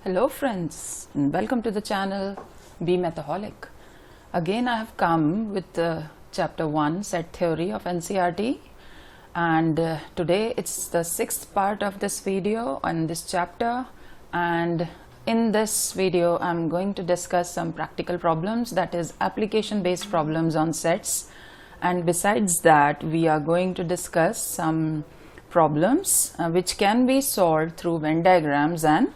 Hello friends, and welcome to the channel Be Mathaholic. Again I have come with chapter 1 set theory of NCERT, and today it's the sixth part of this video on this chapter, and in this video I'm going to discuss some practical problems, that is application based problems on sets, and besides that we are going to discuss some problems which can be solved through Venn diagrams and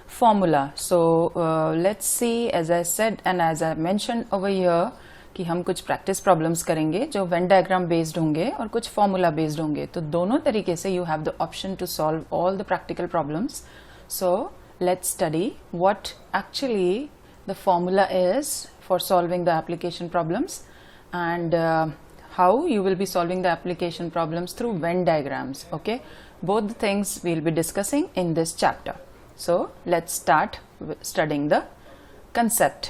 formula. So let's see, as I said and as I mentioned over here कि हम कुछ practice problems करेंगे जो Venn diagram based होंगे और कुछ formula based होंगे, तो दोनों तरीके से you have the option to solve all the practical problems. So let's study what actually the formula is for solving the application problems and how you will be solving the application problems through Venn diagrams. Okay, both the things we'll be discussing in this chapter. So let's start studying the concept.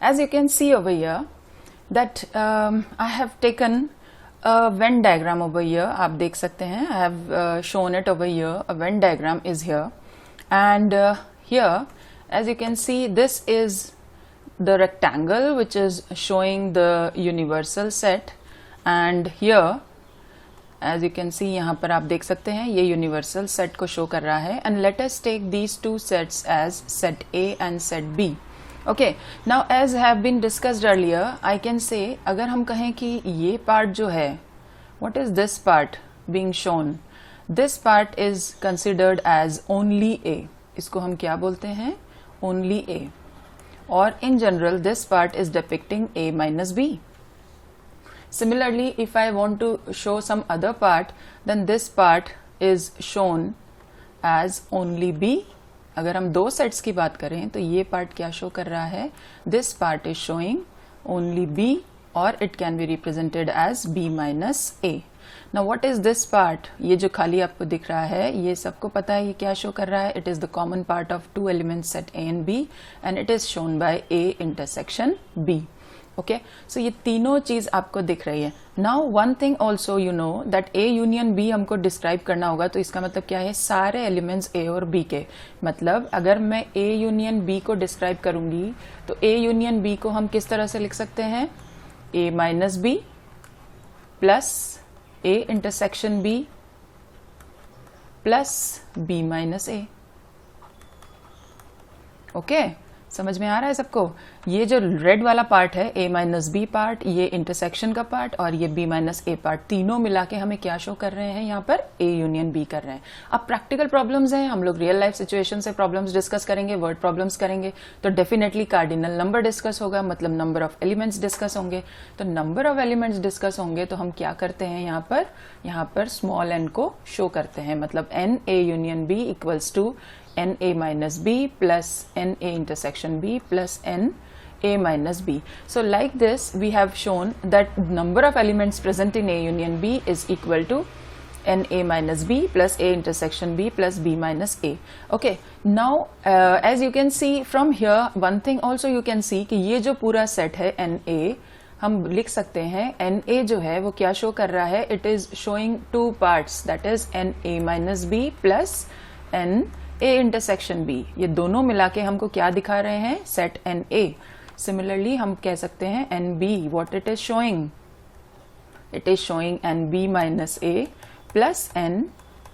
As you can see over here that I have taken a Venn diagram over here. आप देख सकते हैं, I have shown it over here. A Venn diagram is here, and here as you can see this is the rectangle which is showing the universal set, and here as you can see यहाँ पर आप देख सकते हैं ये universal set को show कर रहा है. And let us take these two sets as set A and set B. Okay, now as have been discussed earlier, I can say अगर हम कहें कि ये part जो है, what is this part being shown? This part is considered as only A. इसको हम क्या बोलते हैं? Only A. Or in general this part is depicting A minus B. Similarly, if I want to show some other part, then this part is shown as only B. अगर हम दो sets की बात करें तो ये पार्ट क्या show कर रहा है? This part is showing only B, or it can be represented as B minus A. Now what is this part? ये जो खाली आपको दिख रहा है, ये सबको पता है ये क्या शो कर रहा है? It is the common part of two elements set A and B, and it is shown by A intersection B. Okay, so ये तीनों चीज आपको दिख रही है. Now one thing also you know that A union B हमको describe करना होगा, तो इसका मतलब क्या है? सारे एलिमेंट्स A और B के, मतलब अगर मैं A यूनियन B को डिस्क्राइब करूंगी तो A यूनियन B को हम किस तरह से लिख सकते हैं? A minus B plus A intersection B plus B minus A. Okay, समझ में आ रहा है सबको? ये जो रेड वाला पार्ट है A माइनस बी पार्ट, ये इंटरसेक्शन का पार्ट, और ये B माइनस A पार्ट, तीनों मिला के हमें क्या शो कर रहे हैं? यहाँ पर A यूनियन B कर रहे हैं. अब प्रैक्टिकल प्रॉब्लम्स हैं, हम लोग रियल लाइफ सिचुएशन से प्रॉब्लम्स डिस्कस करेंगे, वर्ड प्रॉब्लम्स करेंगे, तो डेफिनेटली कार्डिनल नंबर डिस्कस होगा, मतलब नंबर ऑफ एलिमेंट्स डिस्कस होंगे. तो नंबर ऑफ एलिमेंट्स डिस्कस होंगे तो हम क्या करते हैं? यहाँ पर स्मॉल n को शो करते हैं, मतलब n A union B equals to n A minus B plus n A intersection B plus n A minus B. So like this we have shown that number of elements present in A union B is equal to n A minus B plus A intersection B plus B minus A. Okay, now as you can see from here, one thing also you can see कि ये जो पूरा set है n A, हम लिख सकते हैं n A जो है वो क्या शो कर रहा है? It is showing two parts, that is n A minus B plus n A intersection B. ये दोनों मिला के हमको क्या दिखा रहे हैं? Set n A. Similarly हम कह सकते हैं n B. What it is showing? It is showing n B minus A plus n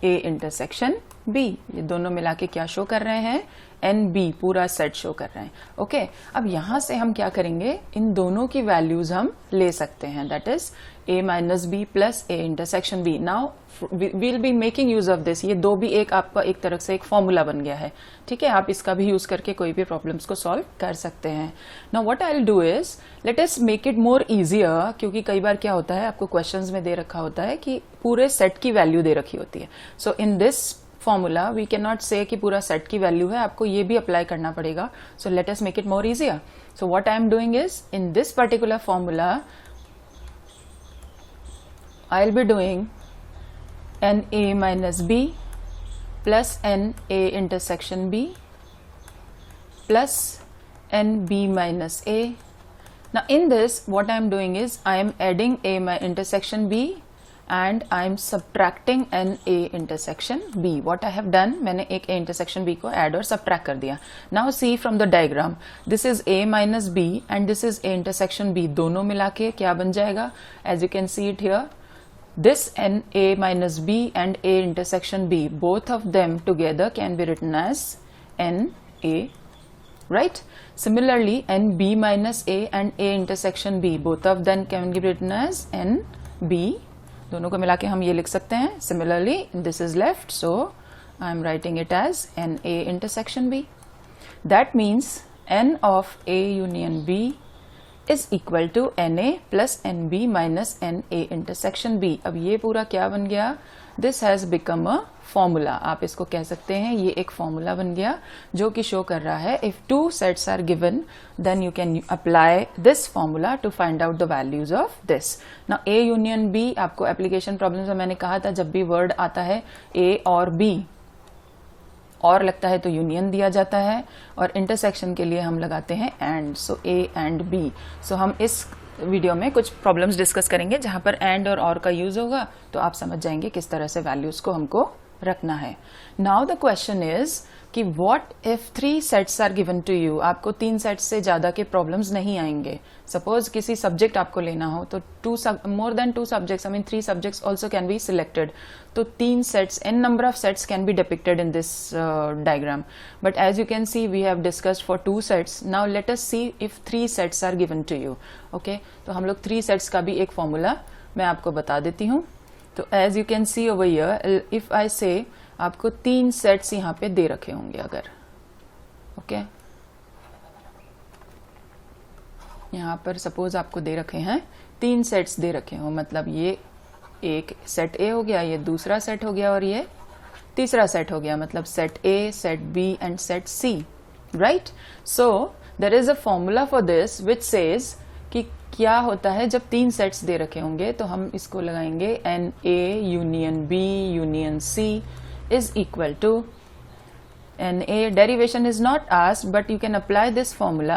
A intersection B. ये दोनों मिला के क्या शो कर रहे हैं? n B पूरा सेट शो कर रहे हैं. ओके, अब यहाँ से हम क्या करेंगे? इन दोनों की वैल्यूज हम ले सकते हैं, that is A minus B plus A intersection B. Now we'll be making use of this. ये दो भी एक आपका एक तरह से एक फॉर्मूला बन गया है, ठीक है? आप इसका भी यूज करके कोई भी प्रॉब्लम्स को सॉल्व कर सकते हैं. Now what I'll do is let us make it more easier, क्योंकि कई बार क्या होता है आपको क्वेश्चंस में दे रखा होता है कि पूरे सेट की वैल्यू दे रखी होती है. So in this formula we cannot say कि पूरा सेट की वैल्यू है, आपको ये भी अप्लाई करना पड़ेगा. So let us make it more easier. So what I am doing is in this particular formula I'll be doing n A minus B plus n A intersection B plus n B minus A. Now in this what I am doing is I am adding A intersection B and I'm subtracting an A intersection B. What I have done, मैंने एक A intersection B को add और subtract कर दिया. Now see from the diagram, this is A minus B and this is A intersection B. दोनों मिला के क्या बन जाएगा? As you can see it here, this n A minus B and A intersection B, both of them together can be written as n A, right? Similarly, n B minus A and A intersection B, both of them can be written as n B. दोनों को मिला के हम ये लिख सकते हैं. Similarly, this is left, so I am writing it as n A intersection B. That means n of A union B is equal to n A plus n B minus n A intersection B. अब ये पूरा क्या बन गया? This has become a formula. आप इसको कह सकते हैं ये एक फॉर्मूला बन गया जो कि शो कर रहा है if two sets are given then you can apply this formula to find out the values of this. Now A union B, आपको एप्लीकेशन प्रॉब्लम्स में मैंने कहा था जब भी वर्ड आता है A और B और लगता है तो यूनियन दिया जाता है और इंटरसेक्शन के लिए हम लगाते हैं and. So A and B. सो हम इस वीडियो में कुछ प्रॉब्लम्स डिस्कस करेंगे जहां पर एंड और का यूज होगा तो आप समझ जाएंगे किस तरह से वैल्यूज को हमको रखना है. नाउ द क्वेश्चन इज कि what if 3 sets are given to you. आपको 3 सेट्स से ज्यादा के प्रॉब्लम्स नहीं आएंगे. सपोज किसी सब्जेक्ट आपको लेना हो तो more than 2 subjects, I mean 3 subjects also can be selected. तो 3 sets, n number of sets can be depicted in this diagram. But as you can see we have discussed for 2 sets. Now let us see if 3 sets are given to you. Okay, तो हम लोग 3 sets का भी एक formula मैं आपको बता देती हूँ. तो as you can see over here, if I say आपको 3 सेट्स यहाँ पे दे रखे होंगे अगर, ओके, यहाँ पर सपोज आपको दे रखे हैं 3 सेट्स दे रखे हो, मतलब ये एक सेट ए हो गया, ये दूसरा सेट हो गया और ये तीसरा सेट हो गया, मतलब set A, set B and set C, right. So there is a formula for this which says कि क्या होता है जब 3 सेट्स दे रखे होंगे तो हम इसको लगाएंगे N A union B union C is equal to NA. Derivation is not asked, but you can apply this formula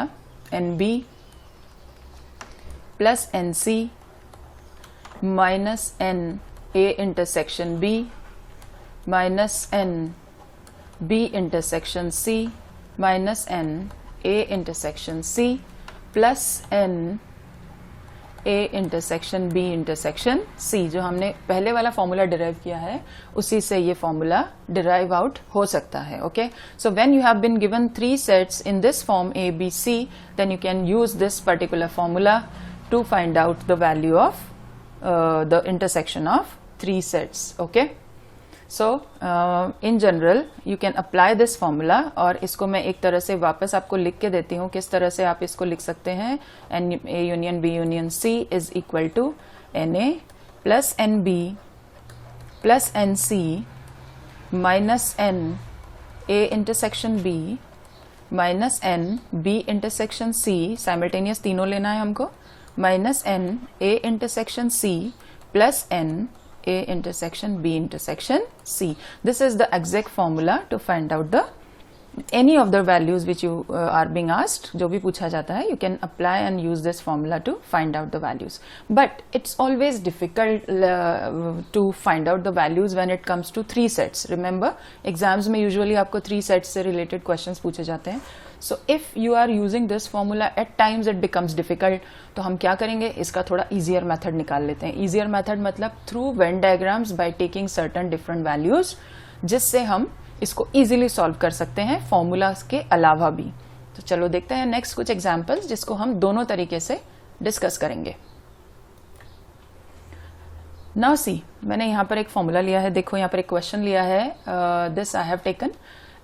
NB plus NC minus NA intersection B minus NB intersection C minus NA intersection C plus NA intersection B intersection C. जो हमने पहले वाला formula derive किया है उसी से ये formula derive out हो सकता है. Okay, so when you have been given 3 sets in this form A B C, then you can use this particular formula to find out the value of the intersection of 3 sets. Okay, so in general you can apply this formula. और इसको मैं एक तरह से वापस आपको लिख के देती हूँ किस तरह से आप इसको लिख सकते हैं. N A union B union C is equal to N A plus N B plus N C minus N A intersection B minus N B intersection C, simultaneous तीनों लेना है हमको, minus N A intersection C plus N A intersection B intersection C. This is the exact formula to find out the any of the values which you are being asked. जो भी पूछा जाता है, you can apply and use this formula to find out the values. But it's always difficult to find out the values when it comes to 3 sets. Remember, exams में usually आपको 3 sets से related questions पूछे जाते हैं. So if you are using this formula, at times it becomes difficult. तो हम क्या करेंगे, इसका थोड़ा easier method निकाल लेते हैं. easier method मतलब through Venn diagrams by taking certain different values, जिससे हम इसको easily solve कर सकते हैं formulas के अलावा भी. तो चलो देखते हैं next कुछ examples जिसको हम दोनों तरीके से discuss करेंगे. Now see, मैंने यहाँ पर एक फॉर्मूला लिया है. देखो यहाँ पर एक क्वेश्चन लिया है. This I have taken.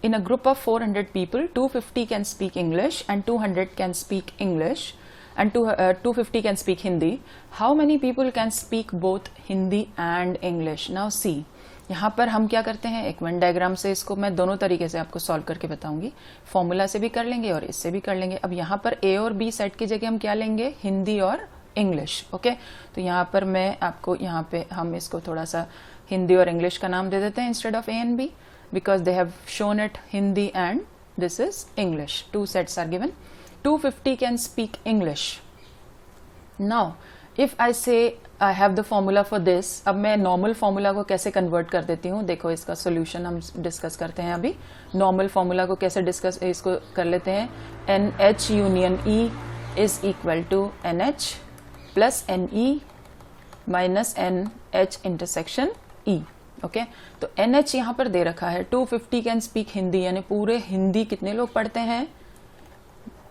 In a group of 400 people, 250 can speak English and 200 can speak English and 250 can speak Hindi. How many people can speak both Hindi and English? Now see, यहाँ पर हम क्या करते हैं, एक when diagram से इसको मैं दोनों तरीके से आपको सॉल्व करके बताऊंगी. फॉर्मूला से भी कर लेंगे और इससे भी कर लेंगे. अब यहाँ पर A और B सेट की जगह हम क्या लेंगे, हिंदी और इंग्लिश. ओके, तो यहाँ पर मैं आपको यहाँ पे हम इसको थोड़ा सा हिंदी और इंग्लिश का नाम दे देते हैं instead of A and B, because they have shown it Hindi and this is English. 2 sets are given. 250 can speak English. Now, if I say I have the formula for this, अब मैं normal formula को कैसे convert कर देती हूँ, देखो इसका solution हम डिस्कस करते हैं अभी। नॉर्मल फॉर्मूला को कैसे डिस्कस इसको कर लेते हैं, NH union E is equal to NH plus NE minus NH intersection E। Okay, तो NH यहाँ पर दे रखा है 250 कैन स्पीक हिंदी, यानी पूरे हिंदी कितने लोग पढ़ते हैं,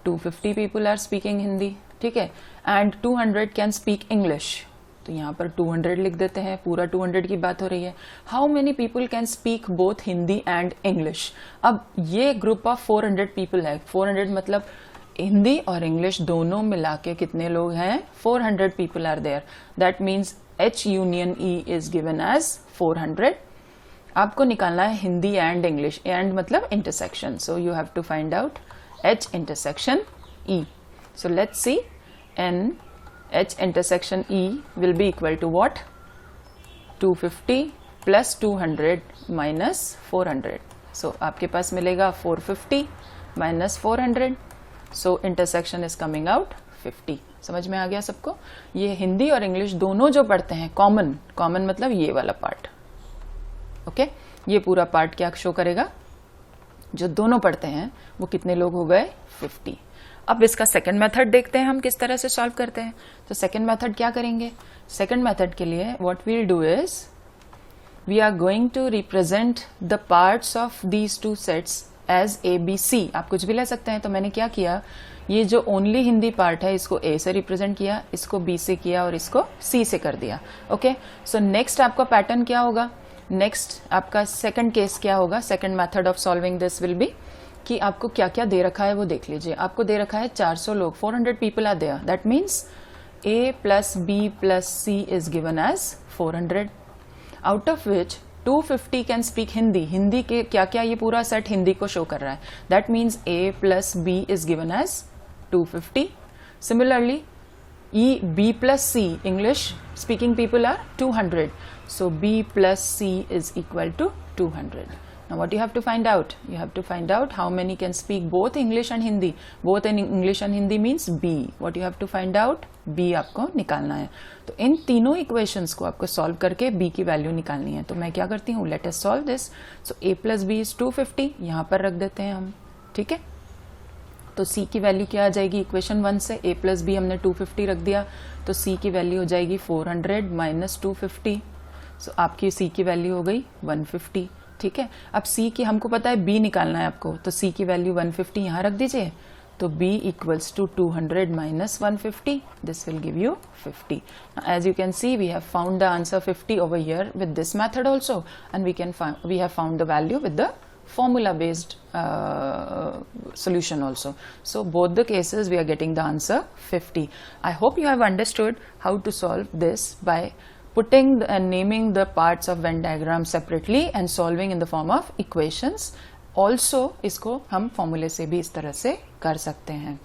250 पीपल आर स्पीकिंग हिंदी, ठीक है। एंड 200 कैन स्पीक इंग्लिश, तो यहाँ पर 200 लिख देते हैं, पूरा 200 की बात हो रही है। How many people can speak both Hindi and English, अब ये ग्रुप ऑफ 400 पीपल है, 400 मतलब हिंदी और इंग्लिश दोनों मिला के कितने लोग हैं, 400 people are there. That means H union E is given as 400। आपको निकालना है हिंदी एंड इंग्लिश, एंड मतलब intersection, so you have to find out H intersection E. So let's see, H intersection E will be equal to what, 250 plus 200 minus 400. So आपके पास मिलेगा 450 minus 400. So intersection is coming out 50. समझ में आ गया सबको? ये हिंदी और English दोनों जो पढ़ते हैं, कॉमन मतलब ये वाला पार्ट, ओके, ये पूरा पार्ट क्या शो करेगा, जो दोनों पढ़ते हैं वो कितने लोग हो गए, 50। अब इसका सेकंड मेथड देखते हैं हम किस तरह से सॉल्व करते हैं। तो सेकंड मेथड क्या करेंगे, सेकंड मेथड के लिए what we'll do is we are going to represent the parts of these two sets as ABC। आप कुछ भी ले सकते हैं, तो मैंने क्या किया, ये जो ओनली हिंदी पार्ट है इसको A से रिप्रेजेंट किया, इसको B से किया और इसको C से कर दिया। ओके, सो नेक्स्ट आपका पैटर्न क्या होगा, नेक्स्ट आपका सेकंड केस क्या होगा, second method of solving this will B कि आपको क्या क्या दे रखा है वो देख लीजिए। आपको दे रखा है 400 लोग, 400 people are there, that means A plus B plus C is given as 400, out of which 250 can speak Hindi. Hindi के क्या क्या, ये पूरा सेट हिंदी को शो कर रहा है, that means A plus B is given as 250। Similarly B plus C, English speaking people are 200. So B plus C is equal to 200. Now what you have to find out? You have to find out how many can speak both English and Hindi. Both in English and Hindi means B. What you have to find out? B आपको निकालना है। तो इन तीनों equations को आपको solve करके B की value निकालनी है। तो मैं क्या करती हूँ, let us solve this. So A plus B is 250, यहाँ पर रख देते हैं हम, ठीक है। तो C की वैल्यू क्या आ जाएगी, इक्वेशन 1 से A प्लस B हमने 250 रख दिया, तो C की वैल्यू हो जाएगी 400 माइनस 250। सो आपकी C की वैल्यू हो गई 150, ठीक है। अब C की हमको पता है B निकालना है आपको, तो C की वैल्यू 150 यहाँ रख दीजिए, तो B equals to 200 minus 150, this will give you 50। As you can see we have found the answer 50 over here with this method also, and we have found the value with the formula based solution also. So both the cases we are getting the answer 50. I hope you have understood how to solve this by putting and naming the parts of Venn diagram separately and solving in the form of equations. Also इसको हम formula से भी इस तरह से कर सकते हैं।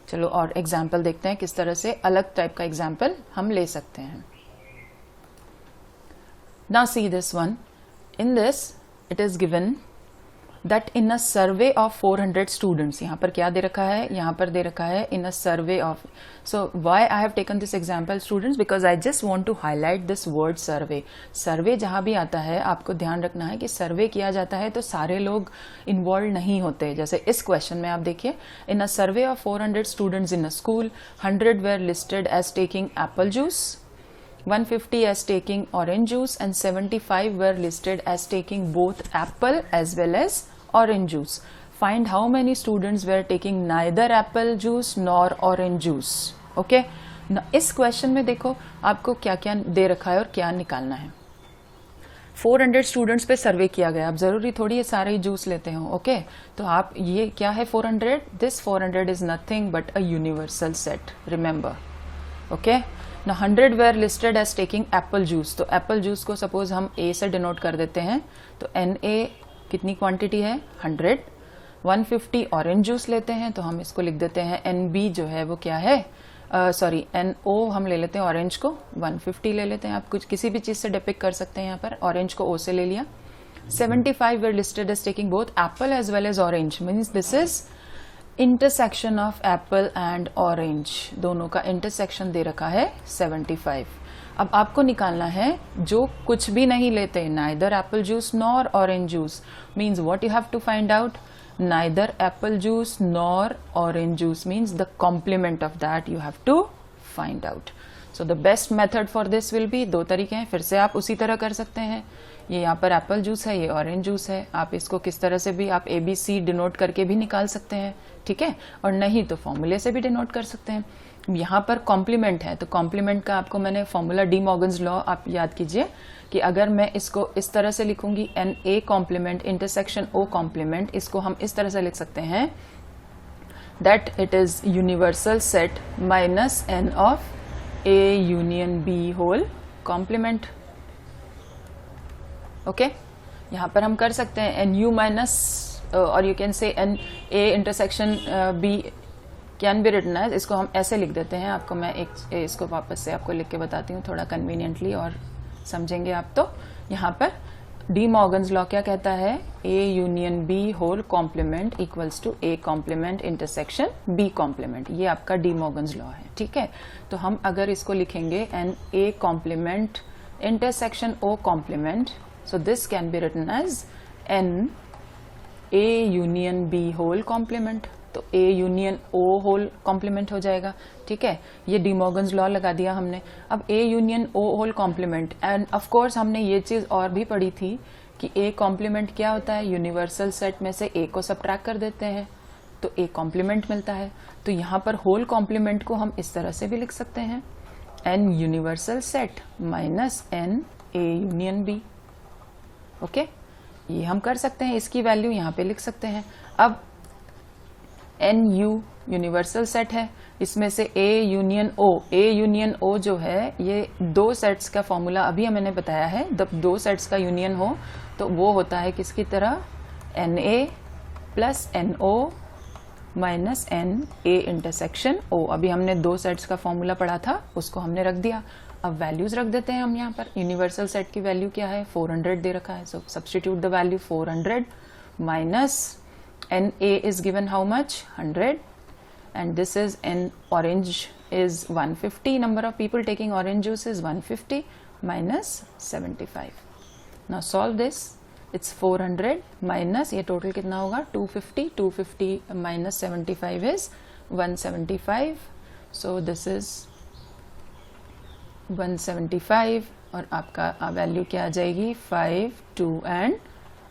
चलो और example देखते हैं किस तरह से अलग type का example हम ले सकते हैं। Now see this one. In this it is given that in a survey of 400 students, यहाँ पर क्या दे रखा है, यहाँ पर दे रखा है in a survey of, so why I have taken this example students, because I just want to highlight this word survey. survey जहाँ भी आता है आपको ध्यान रखना है कि survey किया जाता है तो सारे लोग involved नहीं होते। जैसे इस question में आप देखिए, in a survey of 400 students in a school, 100 were listed as taking apple juice, 150 as taking orange juice and 75 were listed as taking both apple as well as orange juice. Find how many students were taking neither apple juice nor orange juice. Okay? Now, इस question में देखो आपको क्या क्या दे रखा है और क्या निकालना है। 400 स्टूडेंट्स पे सर्वे किया गया, अब जरूरी थोड़ी है सारे ही जूस लेते हो, ओके। तो आप ये क्या है 400, this 400 is nothing but a universal set, remember, okay. Now 100 were listed as taking apple juice, तो apple juice को सपोज हम A से डिनोट कर देते हैं, तो NA कितनी क्वांटिटी है 100, 150 ऑरेंज जूस लेते हैं तो हम इसको लिख देते हैं NB जो है वो क्या है, सॉरी NO हम ले लेते हैं ऑरेंज को, 150 ले लेते हैं, आप कुछ किसी भी चीज से डिपिक्ट कर सकते हैं, यहाँ पर ऑरेंज को O से ले लिया। 75 were listed as taking both apple as well as orange, means this is intersection of Apple and orange, दोनों का इंटरसेक्शन दे रखा है 75। अब आपको निकालना है जो कुछ भी नहीं लेते, neither apple juice nor orange juice, means what you have to find out, neither apple juice nor orange juice means the complement of that you have to find out. So the best method for this will be, दो तरीके हैं, फिर से आप उसी तरह कर सकते हैं। ये यहाँ पर एप्पल जूस है, ये ऑरेंज जूस है, आप इसको किस तरह से भी आप ABC डिनोट करके भी निकाल सकते हैं, ठीक है, और नहीं तो फॉर्मूले से भी डिनोट कर सकते हैं। यहाँ पर कॉम्प्लीमेंट है तो कॉम्प्लीमेंट का आपको मैंने फॉर्मूला डी मॉर्गन्स लॉ आप याद कीजिए कि अगर मैं इसको इस तरह से लिखूंगी NA complement intersection O complement, इसको हम इस तरह से लिख सकते हैं that it is universal set minus N of A union B whole complement. Okay, यहाँ पर हम कर सकते हैं NU माइनस और you can say NA intersection B can be written as, इसको हम ऐसे लिख देते हैं, आपको मैं इसको वापस से आपको लिख के बताती हूँ थोड़ा कन्वीनियंटली और समझेंगे आप। तो यहाँ पर डी मॉर्गन्स लॉ क्या कहता है, A union B whole complement equals to A complement intersection B complement, ये आपका डी मॉर्गन्स लॉ है, ठीक है। तो हम अगर इसको लिखेंगे NA complement intersection O complement, so this can be written as N A union B whole complement, तो A union O whole complement हो जाएगा, ठीक है। ये डी मॉर्गन्स लॉ लगा दिया हमने। अब A union O whole complement, end of course हमने ये चीज और भी पढ़ी थी कि A कॉम्प्लीमेंट क्या होता है, यूनिवर्सल सेट में से A को सब्ट्रैक्ट कर देते हैं तो A कॉम्प्लीमेंट मिलता है। तो यहाँ पर होल कॉम्प्लीमेंट को हम इस तरह से भी लिख सकते हैं, N universal set minus N A union B। Okay, ये हम कर सकते हैं, इसकी वैल्यू यहाँ पे लिख सकते हैं। अब NU यूनिवर्सल सेट है, इसमें से A यूनियन O जो है ये दो सेट्स का फॉर्मूला अभी मैंने बताया है, जब दो सेट्स का यूनियन हो तो वो होता है किसकी तरह, NA plus NO minus NA intersection O। अभी हमने दो सेट्स का फॉर्मूला पढ़ा था, उसको हमने रख दिया। अब वैल्यूज रख देते हैं हम यहाँ पर। यूनिवर्सल सेट की वैल्यू क्या है, 400 दे रखा है, so substitute the value 400 minus NA is given how much, 100, and this is N orange is 150, number of people taking orange juice is 150 minus 75। Now solve this, it's 400 minus ये total कितना होगा 250 minus 75 is 175, so this is 175 और आपका value क्या आ जाएगी 5, 2 and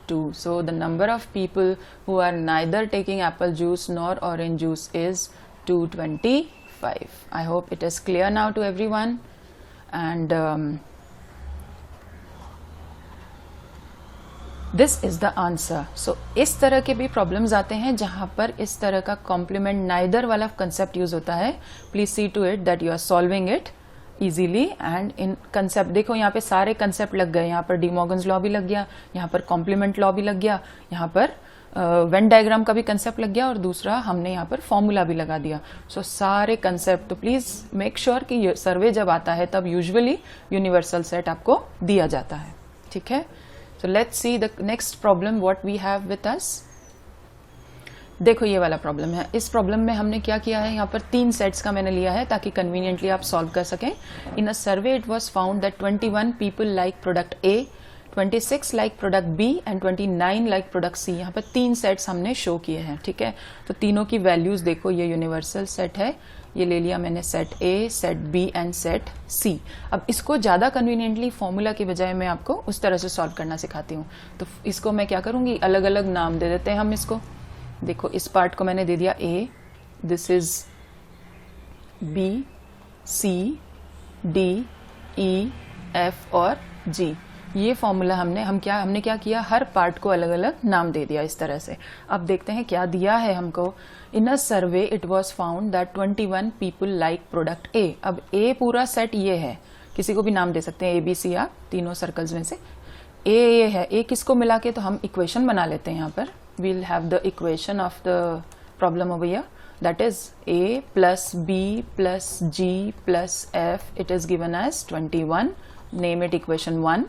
2। So the number of people who are neither taking apple juice nor orange juice is 225. I hope it is clear now to everyone, and this is the answer. So इस तरह के भी problems आते हैं जहां पर इस तरह का कॉम्प्लीमेंट नाइदर वाला कंसेप्ट यूज होता है। Please see to it that you are solving it easily and in concept. देखो यहाँ पे सारे कंसेप्ट लग गए, यहाँ पर डी मॉर्गन्स लॉ भी लग गया, यहाँ पर कॉम्प्लीमेंट लॉ भी लग गया, यहाँ पर वेन डायग्राम का भी कंसेप्ट लग गया, और दूसरा हमने यहाँ पर फॉर्मूला भी लगा दिया। सो सारे कंसेप्ट, तो प्लीज मेक श्योर कि सर्वे जब आता है तब यूजुअली यूनिवर्सल सेट आपको दिया जाता है, ठीक है। So let's see the next problem what we have with us. देखो ये वाला प्रॉब्लम है, इस प्रॉब्लम में हमने क्या किया है, यहाँ पर 3 सेट्स का मैंने लिया है ताकि कन्वीनियंटली आप सॉल्व कर सकें। In a survey it was found that 21 people like product A, 26 like product B and 29 like product C। यहाँ पर 3 सेट्स हमने शो किए हैं, ठीक है। तो तीनों की वैल्यूज देखो, ये यूनिवर्सल सेट है, ये ले लिया मैंने set A, set B and set C। अब इसको ज्यादा कन्वीनियंटली फॉर्मूला की बजाय मैं आपको उस तरह से सॉल्व करना सिखाती हूँ। तो इसको मैं क्या करूंगी, अलग अलग नाम दे देते हैं हम इसको। देखो इस पार्ट को मैंने दे दिया A, this is B, C, D, E, F और G। ये फॉर्मूला हमने क्या किया, हर पार्ट को अलग अलग नाम दे दिया इस तरह से। अब देखते हैं क्या दिया है हमको। In a survey it was found that 21 people like product A। अब A पूरा सेट ये है, किसी को भी नाम दे सकते हैं, ABC आप तीनों सर्कल्स में से। A ये है, A किसको मिला के, तो हम इक्वेशन बना लेते हैं यहाँ पर। we'll have the equation of the problem over here, that is A plus B plus G plus F, it is given as 21, name it equation 1।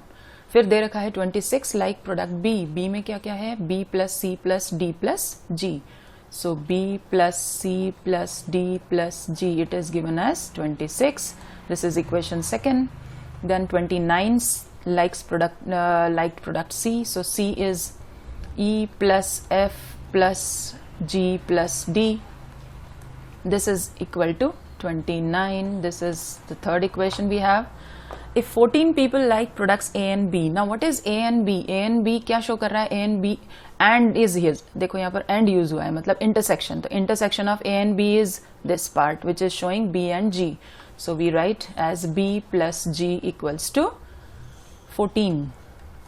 फिर दे रखा है 26 like product B, B में क्या क्या है, B plus C plus D plus G। So B plus C plus D plus G, it is given as 26. This is equation second. Then 29 liked product C. So C is E plus F plus G plus D. This is equal to 29. This is the third equation we have. If 14 people like products A and B, now what is A and B? A and B क्या show कर रहा है? A and B and is here. देखो यहाँ पर and use हुआ है, मतलब intersection. तो intersection of A and B is this part, which is showing B and G. So we write as B plus G equals to 14.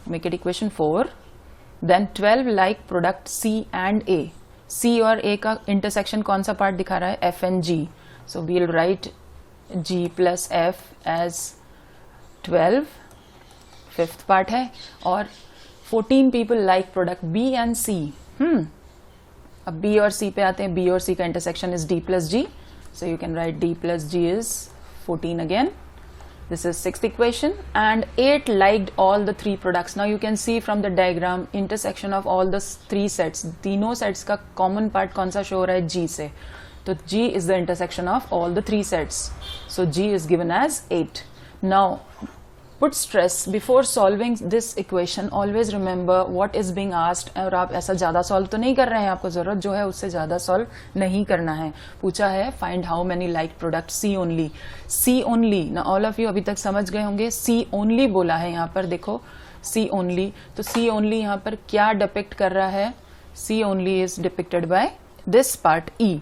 Make it equation 4. Then 12 like product C and A. C और A का intersection कौन सा part दिखा रहा है? F and G. So we'll write G plus F as 12, fifth part है. और 14 people like product B and C. अब B और C पे आते हैं. B और C का intersection is D plus G. So you can write D plus G is 14 again. This is sixth equation. And 8 liked all the 3 products. Now you can see from the diagram intersection of all the 3 sets. तीनों sets का common part कौन सा show हो रहा है? G से. तो G is the intersection of all the 3 sets. So G is given as 8. Now put stress before solving this equation. Always remember what is being asked. और आप ऐसा ज़्यादा सॉल्व तो नहीं कर रहे हैं, आपको ज़रूरत जो है उससे ज़्यादा सॉल्व नहीं करना है. पूछा है find how many like product C only. C only ना ऑल ऑफ यू अभी तक समझ गए होंगे. C ओनली बोला है यहाँ पर, देखो C ओनली. तो C ओनली यहाँ पर क्या डिपिक्ट कर रहा है? C only is depicted by this part E.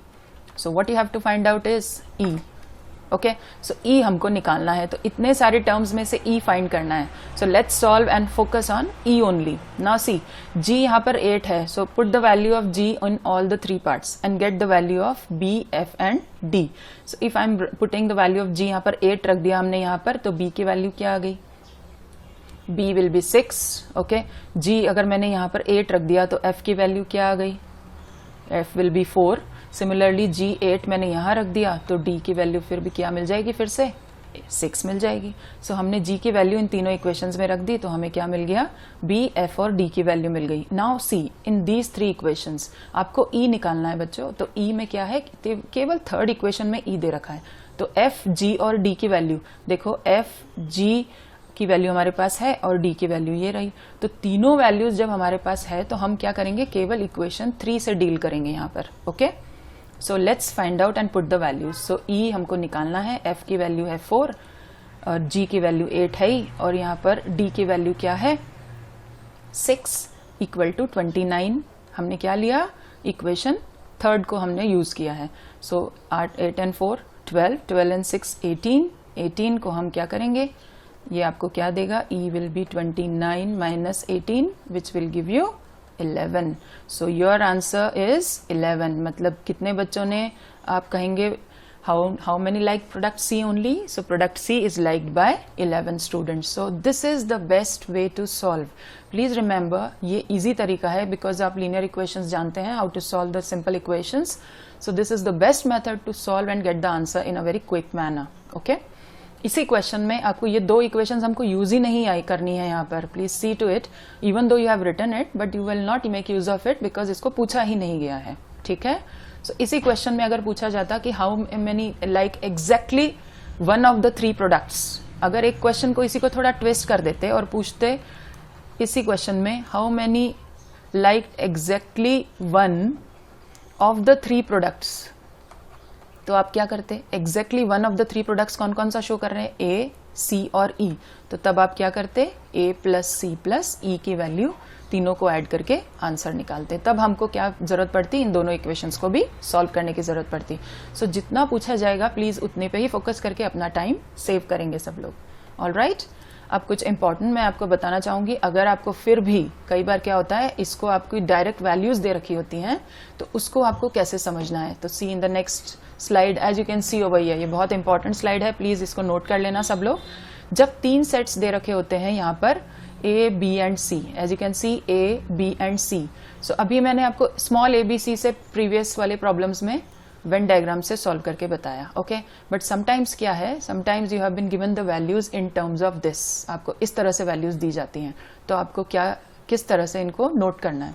So what you have to find out is E. Okay, so E हमको निकालना है. तो इतने सारे टर्म्स में से E फाइंड करना है. So let's solve and focus on E only. Now see, G यहाँ पर 8 है. So put the value of G on all the 3 parts and get the value of B, F and D. So if I am putting the value of G, यहाँ पर 8 रख दिया हमने यहाँ पर, तो B की वैल्यू क्या आ गई? B will be 6. Okay, G अगर मैंने यहाँ पर 8 रख दिया तो F की वैल्यू क्या आ गई? F will be 4. Similarly G8 मैंने यहाँ रख दिया तो D की वैल्यू फिर भी क्या मिल जाएगी? फिर से 6 मिल जाएगी. सो हमने G की वैल्यू इन तीनों इक्वेशंस में रख दी तो हमें क्या मिल गया? B, F और D की वैल्यू मिल गई. Now see, in these 3 equations आपको E निकालना है बच्चों. तो E में क्या है? केवल थर्ड इक्वेशन में E दे रखा है. तो F, G और D की वैल्यू देखो, F, G की वैल्यू हमारे पास है और D की वैल्यू ये रही. तो तीनों वैल्यूज जब हमारे पास है तो हम क्या करेंगे? केवल इक्वेशन 3 से डील करेंगे यहाँ पर. Okay, so let's find out and put the values. So E हमको निकालना है. F की वैल्यू है 4 और G की वैल्यू 8 है ही, और यहाँ पर D की वैल्यू क्या है? 6 इक्वल टू 29. हमने क्या लिया? इक्वेशन थर्ड को हमने यूज किया है. सो 8 एंड 4 12, 12 एंड 6 18. 18 को हम क्या करेंगे? ये आपको क्या देगा? E will be 29 minus 18 which will give you 11. So your answer is 11. मतलब कितने बच्चों ने, आप कहेंगे how many like product C only? So product C is liked by 11 students. So this is the best way to solve. Please remember, ये easy तरीका है because आप linear equations जानते हैं, how to solve the simple equations. So this is the best method to solve and get the answer in a very quick manner. Okay? इसी question में आपको ये 2 इक्वेशंस हमको यूज ही नहीं करनी है यहाँ पर. Please see to it, even though you have written it but you will not make use of it because इसको पूछा ही नहीं गया है. ठीक है, सो इसी क्वेश्चन में अगर पूछा जाता कि how many like exactly one of the 3 products, अगर एक क्वेश्चन को इसी को थोड़ा ट्विस्ट कर देते और पूछते इसी क्वेश्चन में how many like exactly one of the 3 products, तो आप क्या करते? Exactly one of the 3 products कौन कौन सा शो कर रहे हैं? A, C और E. तो तब आप क्या करते? A plus C plus E की वैल्यू तीनों को ऐड करके आंसर निकालते. तब हमको क्या जरूरत पड़ती? इन दोनों इक्वेशंस को भी सॉल्व करने की जरूरत पड़ती. सो जितना पूछा जाएगा प्लीज उतने पे ही फोकस करके अपना टाइम सेव करेंगे सब लोग. ऑलराइट, अब कुछ इंपॉर्टेंट मैं आपको बताना चाहूंगी. अगर आपको फिर भी कई बार क्या होता है, इसको आपकी डायरेक्ट वैल्यूज दे रखी होती हैं तो उसको आपको कैसे समझना है. तो see in the next slide, as you can see over here. ये बहुत इंपॉर्टेंट स्लाइड है, प्लीज इसको नोट कर लेना सब लोग. जब 3 सेट्स दे रखे होते हैं यहाँ पर A, B and C, as you can see A, B and C. So अभी मैंने आपको स्मॉल ABC से प्रीवियस वाले प्रॉब्लम्स में वेन डायग्राम से सॉल्व करके बताया. ओके, बट समटाइम्स क्या है, sometimes you have been given the values in terms of this. आपको इस तरह से वैल्यूज दी जाती हैं तो आपको क्या, किस तरह से इनको नोट करना है.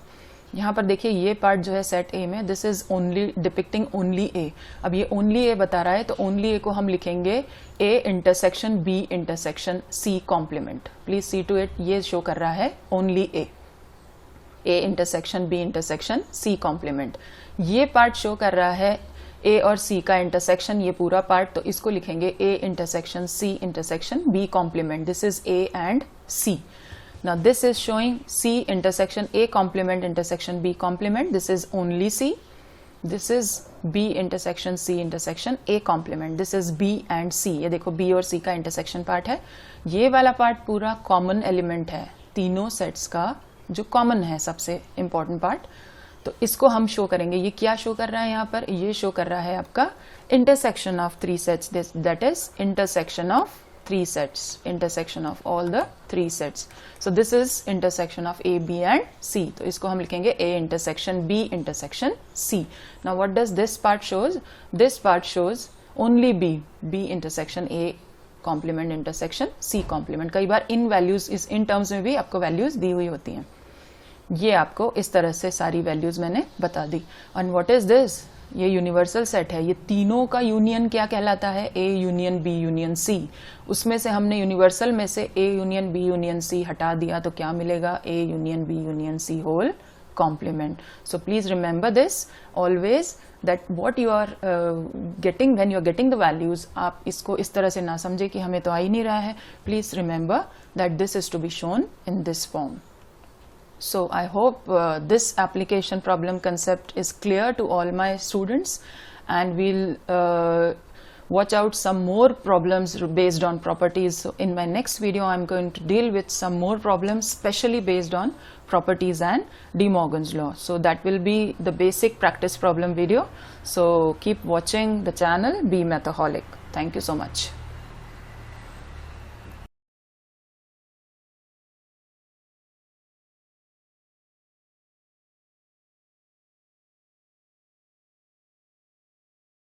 यहाँ पर देखिए ये पार्ट जो है सेट ए में, this is only depicting only A. अब ये ओनली ए बता रहा है तो ओनली ए को हम लिखेंगे A intersection B intersection C complement. Please see to it, ये शो कर रहा है only A intersection B intersection C complement. ये पार्ट शो कर रहा है ए और सी का इंटरसेक्शन, ये पूरा पार्ट, तो इसको लिखेंगे A intersection C intersection B complement. This is A and C. Now this is showing C intersection A complement intersection B complement. This is only C. This is B intersection C intersection A complement. This is B and C. ये देखो B और C का intersection part है। ये वाला part पूरा common element है, तीनों sets का जो common है, सबसे important part। तो इसको हम शो करेंगे। ये क्या शो कर रहा है यहाँ पर? ये शो कर रहा है आपका intersection of three sets. That is intersection of three sets, intersection of all the three sets. So this is intersection of A, B and C. तो इसको हम लिखेंगे A intersection B intersection C. Now what does this part shows? This part shows only B intersection A complement intersection C complement. कई बार इन values इस in terms में भी आपको values दी हुई होती हैं। ये आपको इस तरह से सारी वैल्यूज मैंने बता दी। And what is this? ये यूनिवर्सल सेट है। ये तीनों का यूनियन क्या कहलाता है? A union B union C. उसमें से हमने यूनिवर्सल में से A union B union C हटा दिया तो क्या मिलेगा? A union B union C whole complement. So please remember this always that what you are getting when you are getting the values, आप इसको इस तरह से ना समझे कि हमें तो आ ही नहीं रहा है। Please remember that this is to be shown in this form. So I hope this application problem concept is clear to all my students, and we'll watch out some more problems based on properties. So in my next video I'm going to deal with some more problems specially based on properties and De Morgan's law. So that will be the basic practice problem video. So keep watching the channel, be Mathaholic. Thank you so much.